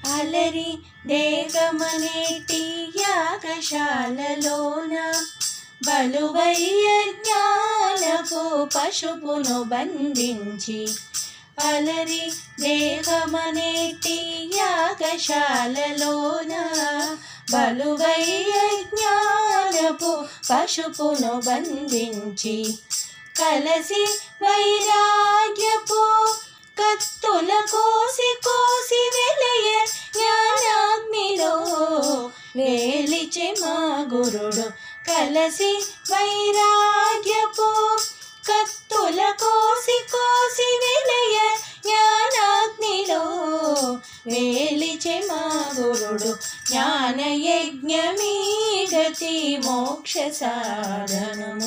అలరి దేహమనేటి యాగశాలలోన బలువయ్య జ్ఞానపు పశుపును బంధించి అలరి దేహమనేటి యాగశాలలోన బలువయ్య జ్ఞానపు పశుపును బంధించి కలసి వైరాగ్యపు కత్తుల కోసి కోసి వెలయ జ్ఞానాగ్నిలో వేలిచి మా గురుడు కలసి వైరాగ్యపు కత్తుల కోసి కోసి వెలయ జ్ఞానాగ్నిలో వేలిచి మా గురుడు జ్ఞానయజ్ఞమీ గతి మోక్ష సాధనము.